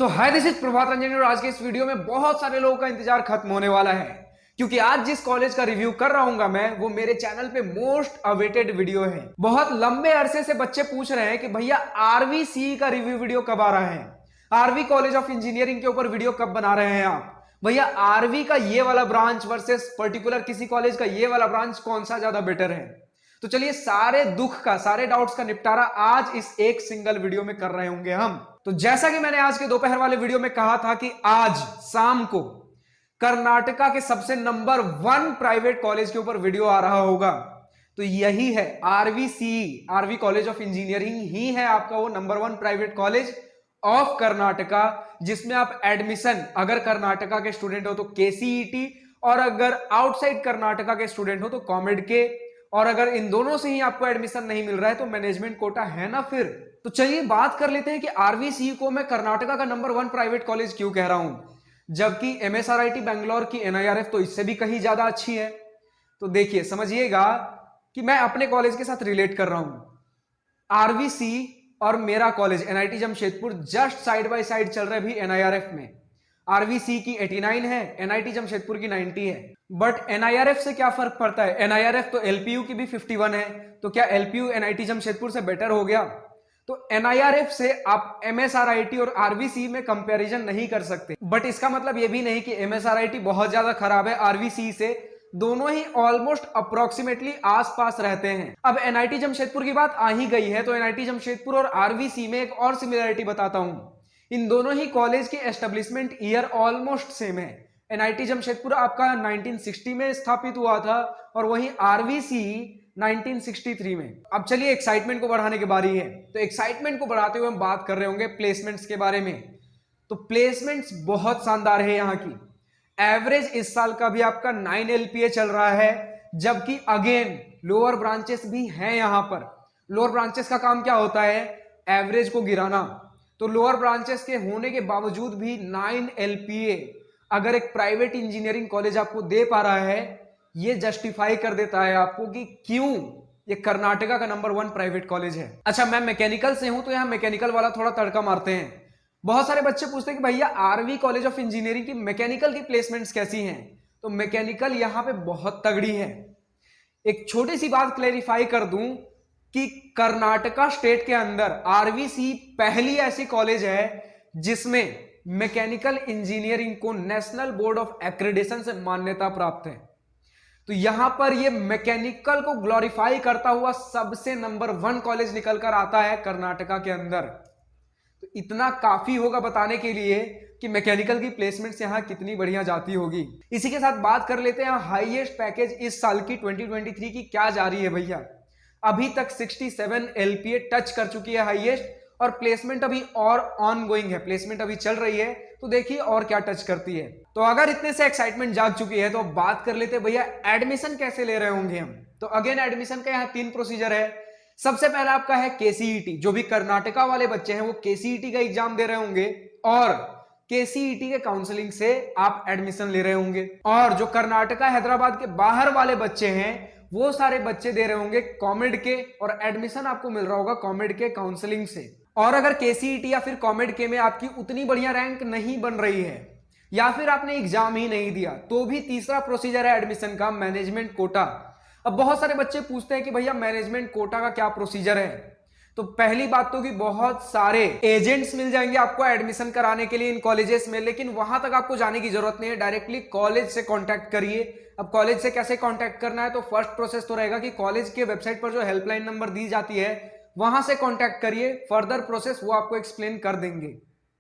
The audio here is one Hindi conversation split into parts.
Hi this is Prabhat Ranjan और आज के इस वीडियो में बहुत सारे लोगों का इंतजार खत्म होने वाला है क्योंकि आज जिस कॉलेज का रिव्यू कर रहा हूं मैं वो मेरे चैनल पे मोस्ट अवेटेड वीडियो है। बहुत लंबे अरसे से बच्चे पूछ रहे हैं कि भैया आरवीसी का रिव्यू वीडियो कब आ रहा है, आरवी कॉलेज ऑफ इंजीनियरिंग के ऊपर वीडियो कब बना रहे हैं आप, भैया आरवी का ये वाला ब्रांच वर्सेस पर्टिकुलर किसी कॉलेज का ये वाला ब्रांच कौन सा ज्यादा बेटर है। तो चलिए सारे दुख का, सारे डाउट्स का निपटारा आज इस एक सिंगल वीडियो में कर रहे होंगे हम। तो जैसा कि मैंने आज के दोपहर वाले वीडियो में कहा था कि आज शाम को कर्नाटका के सबसे नंबर 1 प्राइवेट कॉलेज के ऊपर वीडियो आ रहा होगा, तो यही है RVC, RV college of engineering ही है आपका वो number 1 private college of Karnataka, जिसमें आप एडमिशन अगर कर्नाटका के स्टूडेंट हो तो केसीईटी और अगर आउटसाइड कर्नाटका के स्टूडेंट हो तो कॉमेड के, और अगर इन दोनों से ही आपको एडमिशन नहीं मिल रहा है तो मैनेजमेंट कोटा है ना फिर। तो चलिए बात कर लेते हैं कि आरवीसी को मैं कर्नाटका का नंबर 1 प्राइवेट कॉलेज क्यों कह रहा हूं, जबकि एमएसआरआईटी बैंगलोर की एनआईआरएफ तो इससे भी कहीं ज्यादा अच्छी है। तो देखिए समझिएगा कि मैं अपने कॉलेज के साथ रिलेट कर रहा हूं। आरवीसी और मेरा college NIT Jamshedpur just side by side चल रहे भी एनआईआरएफ में। आरवीसी की 89 है, एनआईटी जमशेदपुर की 90 है। बट एनआईआरएफ से क्या फर्क पड़ता है, एनआईआरएफ तो एलपीयू की भी 51 है, तो क्या एलपीयू एनआईटी जमशेदपुर से बेटर हो गया? तो एनआईआरएफ से आप एमएसआरआईटी और आरवीसी में कंपैरिजन नहीं कर सकते। बट इसका मतलब यह भी नहीं कि एमएसआरआईटी बहुत ज्यादा खराब है आरवीसी से, दोनों ही ऑलमोस्ट अप्रोक्सीमेटली आसपास रहते हैं। अब एनआईटी जमशेदपुर की बात आ ही गई है तो एनआईटी जमशेदपुर और आरवीसी में एक और सिमिलरिटी बताता हूं। इन दोनों ही कॉलेज के एस्टेब्लिशमेंट ईयर ऑलमोस्ट सेम है। एनआईटी जमशेदपुर आपका 1960 में स्थापित हुआ था और वहीं आरवीसी 1963 में। अब चलिए एक्साइटमेंट को बढ़ाने की बारी है। तो एक्साइटमेंट को बढ़ाते हुए हम बात कर रहे होंगे प्लेसमेंट्स के बारे में। तो प्लेसमेंट्स बहुत शानदार है यहाँ की। एवरेज इस साल का भी आपका 9 एलपीए चल रहा है, जबकि अगेन लोअर ब्रांचेस भी हैं यहाँ पर। लोअर ब्रांचेस का काम क्या होता है, एवरेज को गिराना। तो लोअर ब्रांचेस के होने के बावजूद भी 9 एलपीए अगर एक प्राइवेट इंजीनियरिंग कॉलेज आपको दे पा रहा है, ये जस्टिफाई कर देता है आपको कि क्यों ये कर्नाटका का नंबर 1 प्राइवेट कॉलेज है। अच्छा, मैं मैकेनिकल से हूं तो यहां मैकेनिकल वाला थोड़ा तड़का मारते हैं। बहुत सारे बच्चे पूछते हैं कि भैया आरवी कॉलेज ऑफ इंजीनियरिंग की मैकेनिकल की प्लेसमेंट्स कैसी हैं? तो मैकेनिकल यहां पे बहुत तगड़ी है। एक छोटी सी बात क्लेरिफाई कर दूं कि कर्नाटका स्टेट के अंदर आरवीसी पहली ऐसी कॉलेज है जिसमें मैकेनिकल इंजीनियरिंग को नेशनल बोर्ड ऑफ एक्रेडिटेशन से मान्यता प्राप्त है। तो यहां पर ये मैकेनिकल को ग्लोरीफाई करता हुआ सबसे नंबर 1 कॉलेज निकल कर आता है कर्नाटका के अंदर। तो इतना काफी होगा बताने के लिए कि मैकेनिकल की प्लेसमेंट्स यहां कितनी बढ़िया जाती होगी। इसी के साथ बात कर लेते हैं हाईएस्ट पैकेज इस साल की 2023 की क्या जा रही है भैया। अभी तक 67 एलपीए टच कर चुकी है हाईएस्ट, और प्लेसमेंट अभी और ऑन गोइंग है, प्लेसमेंट अभी चल रही है। तो देखिए और क्या टच करती है। तो अगर इतने से एक्साइटमेंट जाग चुकी है तो बात कर लेते हैं भैया एडमिशन कैसे ले रहे होंगे हम। तो अगेन एडमिशन का यहाँ 3 प्रोसीजर है। सबसे पहला आपका है केसीईटी, जो भी कर्नाटका वाले बच्चे हैं वो केसीईटी का एग्जाम दे रहे होंगे और केसीईटी के काउंसलिंग से आप एडमिशन ले रहे होंगे। और जो कर्नाटका हैदराबाद के बाहर वाले बच्चे हैं वो सारे बच्चे दे रहे होंगे कॉमेड के, और एडमिशन आपको मिल रहा होगा कॉमेड के काउंसलिंग से। और अगर केसीईटी या फिर कॉमेड के में आपकी उतनी बढ़िया रैंक नहीं बन रही है या फिर आपने एग्जाम ही नहीं दिया तो भी तीसरा प्रोसीजर है एडमिशन का, मैनेजमेंट कोटा। अब बहुत सारे बच्चे पूछते हैं कि भैया मैनेजमेंट कोटा का क्या प्रोसीजर है। तो पहली बात तो कि बहुत सारे एजेंट्स मिल जाएंगे आपको एडमिशन कराने के लिए इन कॉलेजेस में, लेकिन वहां तक आपको जाने की जरूरत नहीं है, डायरेक्टली कॉलेज से कांटेक्ट करिए। अब कॉलेज से कैसे कांटेक्ट करना है, तो फर्स्ट प्रोसेस तो रहेगा कि कॉलेज के वेबसाइट पर जो हेल्पलाइन नंबर दी जाती है वहां से कांटेक्ट करिए। फर्दर प्रोसेस वो आपको एक्सप्लेन कर देंगे,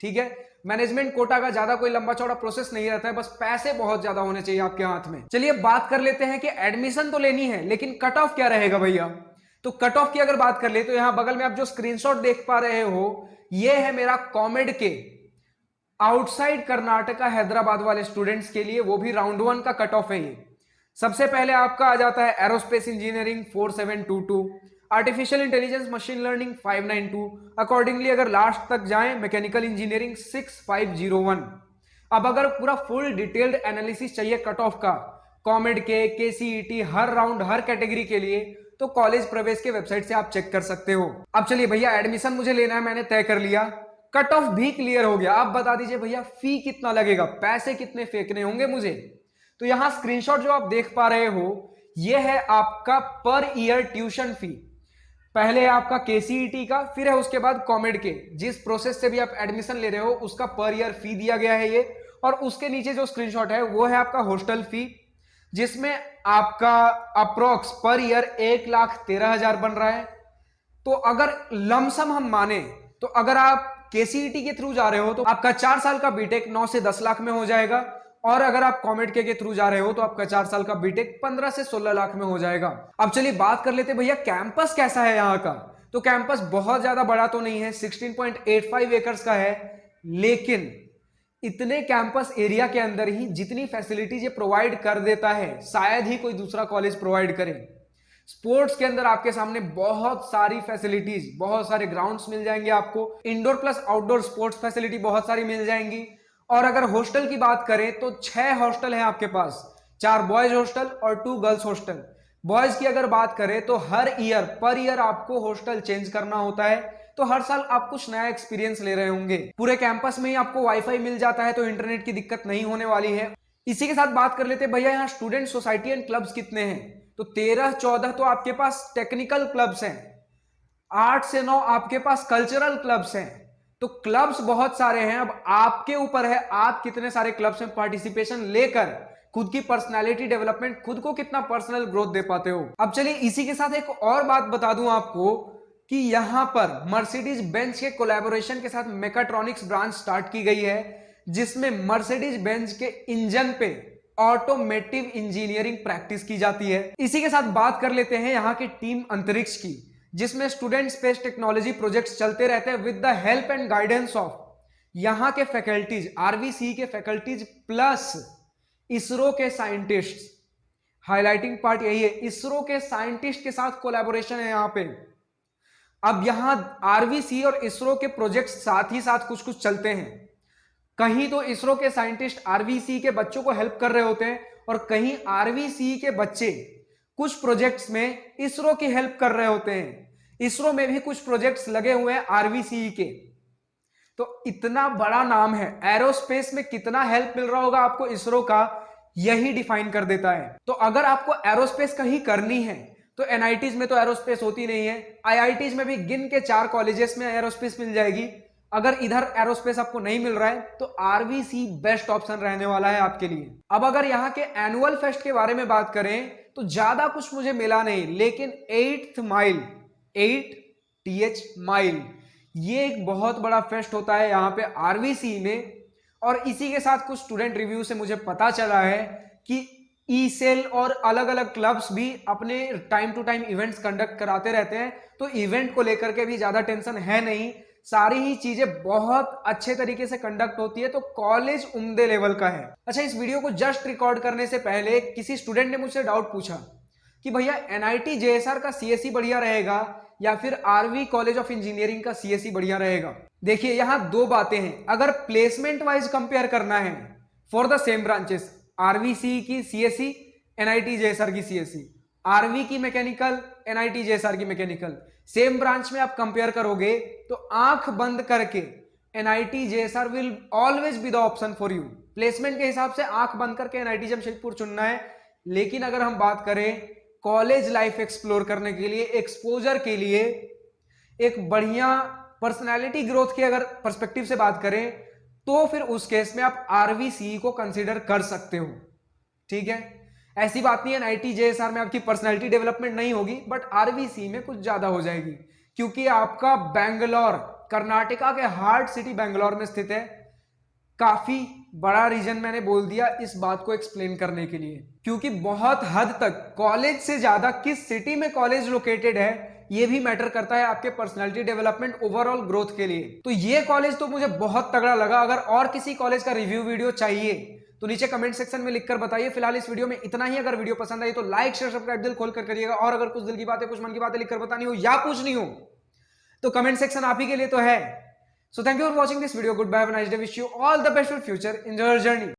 ठीक है। मैनेजमेंट कोटा का ज्यादा कोई लंबा चौड़ा प्रोसेस नहीं रहता है, बस पैसे बहुत ज्यादा होने चाहिए आपके हाथ में। चलिए बात कर लेते हैं कि एडमिशन तो लेनी है लेकिन कट ऑफ क्या रहेगा भैया। तो कट ऑफ की अगर बात कर ले तो यहां बगल में आप जो स्क्रीनशॉट देख पा रहे हो ये है मेरा कॉमेड के आउटसाइड कर्नाटका हैदराबाद वाले स्टूडेंट्स के लिए, वो भी राउंड 1 का कट ऑफ है ये। सबसे पहले आपका आ जाता है aerospace engineering 4722, artificial intelligence machine learning 592, accordingly अगर लास्ट तक जाएं मैकेनिकल इंजीनियरिंग 6501। अब अगर पूरा फुल डिटेल्ड एनालिसिस चाहिए कट ऑफ का कॉमेड के, केसीईटी, हर राउंड हर कैटेगरी के लिए, तो कॉलेज प्रवेश के वेबसाइट से आप चेक कर सकते हो। अब चलिए भैया एडमिशन मुझे लेना है, मैंने तय कर लिया। कट ऑफ भी क्लियर हो गया। आप बता दीजिए भैया फी कितना लगेगा, पैसे कितने फेंकने होंगे मुझे। तो यहां स्क्रीनशॉट जो आप देख पा रहे हो ये है आपका पर ईयर ट्यूशन फी। पहले है आपका केसीईटी का, फिर है उसके बाद कॉमेड के, जिस प्रोसेस से भी आप एडमिशन ले रहे हो उसका पर ईयर फी दिया गया है ये। और उसके नीचे जो स्क्रीनशॉट है वो है आपका हॉस्टल फी, जिसमें आपका अप्रोक्स पर ईयर 1,13,000 बन रहा है। तो अगर लमसम हम माने तो अगर आप केसीईटी के थ्रू जा रहे हो तो आपका 4 साल का बीटेक 9 से 10 लाख में हो जाएगा, और अगर आप कॉमेड के थ्रू जा रहे हो तो आपका 4 साल का बीटेक 15 से 16 लाख में हो जाएगा। अब चलिए बात कर लेते हैं भैया कैंपस कैसा है यहाँ का। तो कैंपस बहुत ज्यादा बड़ा तो नहीं है, 16.85 एकर्स का है, लेकिन इतने कैंपस एरिया के अंदर ही जितनी फैसिलिटीज ये प्रोवाइड कर देता है शायद ही कोई दूसरा कॉलेज प्रोवाइड करे। स्पोर्ट्स के अंदर आपके सामने बहुत सारी फैसिलिटीज, बहुत सारे ग्राउंड्स मिल जाएंगे आपको, indoor plus outdoor sports facility बहुत सारी मिल जाएंगी। और अगर हॉस्टल की बात करें तो 6 हॉस्टल है आपके पास, 4 बॉयज हॉस्टल और 2 गर्ल्स हॉस्टल। बॉयज की अगर बात करें तो हर ईयर पर ईयर आपको हॉस्टल चेंज करना होता है, तो हर साल आप कुछ नया एक्सपीरियंस ले रहे होंगे। पूरे कैंपस में ही आपको वाईफाई मिल जाता है, तो इंटरनेट की दिक्कत नहीं होने वाली है। इसी के साथ बात कर लेते हैं भैया यहाँ स्टूडेंट सोसाइटी एंड क्लब्स कितने हैं। तो 13-14 तो आपके पास टेक्निकल क्लब्स हैं, 8 से 9 आपके पास कल्चरल क्लब्स हैं। तो क्लब्स बहुत सारे हैं, अब आपके ऊपर है आप कितने सारे क्लब्स में पार्टिसिपेशन लेकर खुद की पर्सनालिटी डेवलपमेंट, खुद को कितना पर्सनल ग्रोथ दे पाते हो। अब चलिए इसी के साथ एक और बात बता दूं आपको कि यहां पर मर्सिडीज बेंज के कोलैबोरेशन के साथ मेकाट्रॉनिक्स ब्रांच स्टार्ट की गई है, जिसमें मर्सिडीज बेंज के इंजन पे ऑटोमेटिव इंजीनियरिंग प्रैक्टिस की जाती है। इसी के साथ बात कर लेते हैं यहाँ की टीम अंतरिक्ष की, जिसमें स्टूडेंट स्पेस टेक्नोलॉजी प्रोजेक्ट्स चलते रहते हैं with the help and guidance of यहाँ के फैकल्टीज, आरवीसी के फैकल्टीज प्लस इसरो के साइंटिस्ट। हाईलाइटिंग पार्ट यही है, इसरो के साइंटिस्ट के साथ कोलैबोरेशन है यहाँ पे। अब यहां आरवीसी और इसरो के प्रोजेक्ट्स साथ ही साथ कुछ कुछ चलते हैं, कहीं तो इसरो के साइंटिस्ट आरवीसी के बच्चों को हेल्प कर रहे होते हैं, और कहीं आरवीसी के बच्चे कुछ प्रोजेक्ट्स में इसरो की हेल्प कर रहे होते हैं। इसरो में भी कुछ प्रोजेक्ट्स लगे हुए हैं आरवीसी के। तो इतना बड़ा नाम है, एरोस्पेस में कितना हेल्प मिल रहा होगा आपको इसरो का, यही डिफाइन कर देता है। तो अगर आपको एरोस्पेस कहीं करनी है तो एनआईटीज में तो एरोस्पेस होती नहीं है, आईआईटीज में भी गिन के 4 कॉलेजेस में एरोस्पेस मिल जाएगी। अगर इधर एरोस्पेस आपको नहीं मिल रहा है तो आरवीसी बेस्ट ऑप्शन रहने वाला है आपके लिए। अब अगर यहाँ के एनुअल फेस्ट के बारे में बात करें तो ज्यादा कुछ मुझे मिला नहीं, लेकिन 8th माइल, 8th माइल, ये एक बहुत बड़ा फेस्ट होता है यहाँ पे आरवीसी में। और इसी के साथ कुछ स्टूडेंट रिव्यू से मुझे पता चला है कि ई सेल और अलग अलग क्लब्स भी अपने time to time events conduct कराते रहते हैं, तो इवेंट को लेकर के भी ज्यादा टेंशन है नहीं, सारी ही चीजें बहुत अच्छे तरीके से कंडक्ट होती है, तो कॉलेज उम्दे लेवल का है। अच्छा, इस वीडियो को जस्ट रिकॉर्ड करने से पहले किसी स्टूडेंट ने मुझसे डाउट पूछा कि भैया एनआईटी जेएसआर का सीएसई बढ़िया रहेगा या फिर आरवी कॉलेज ऑफ इंजीनियरिंग का सीएसई बढ़िया रहेगा। देखिए यहां 2 बातें हैं, अगर प्लेसमेंट वाइज कंपेयर करना है for the same branches, RVC की सीएसई, एनआईटी जेएसआर की सीएसई, आरवी की मैकेनिकल, एनआईटी जेएसआर की मैकेनिकल, सेम ब्रांच में आप कंपेयर करोगे तो आंख बंद करके NIT JSR will always be the option for you. Placement के हिसाब से आंख बंद करके एनआईटी जमशेदपुर चुनना है, लेकिन अगर हम बात करें कॉलेज लाइफ एक्सप्लोर करने के लिए, एक्सपोजर के लिए, एक बढ़िया पर्सनैलिटी ग्रोथ की अगर पर्सपेक्टिव से बात करें तो फिर उस केस में आप आरवीसी को कंसीडर कर सकते हो। ठीक है, ऐसी बात नहीं है एनआईटी जेएसआर में आपकी पर्सनैलिटी डेवलपमेंट नहीं होगी, बट आरवीसी में कुछ ज्यादा हो जाएगी, क्योंकि आपका बैंगलोर, कर्नाटका के हार्ट सिटी बैंगलोर में स्थित है। काफी बड़ा रीजन मैंने बोल दिया इस बात को एक्सप्लेन करने के लिए, क्योंकि बहुत हद तक कॉलेज से ज्यादा किस सिटी में कॉलेज लोकेटेड है ये भी मैटर करता है आपके पर्सनालिटी डेवलपमेंट, ओवरऑल ग्रोथ के लिए। तो ये कॉलेज तो मुझे बहुत तगड़ा लगा। अगर और किसी कॉलेज का रिव्यू वीडियो चाहिए तो नीचे कमेंट सेक्शन में लिखकर बताइए। फिलहाल इस वीडियो में इतना ही। अगर वीडियो पसंद आई तो लाइक शेयर सब्सक्राइब दिल खोल कर करिएगा, और अगर कुछ दिल की बातें, कुछ मन की बातें लिखकर बतानी हो या पूछनी हो तो कमेंट सेक्शन आप ही के लिए तो है। So thank you for watching this video, goodbye, have a nice day, wish you all the best for future, enjoy your journey.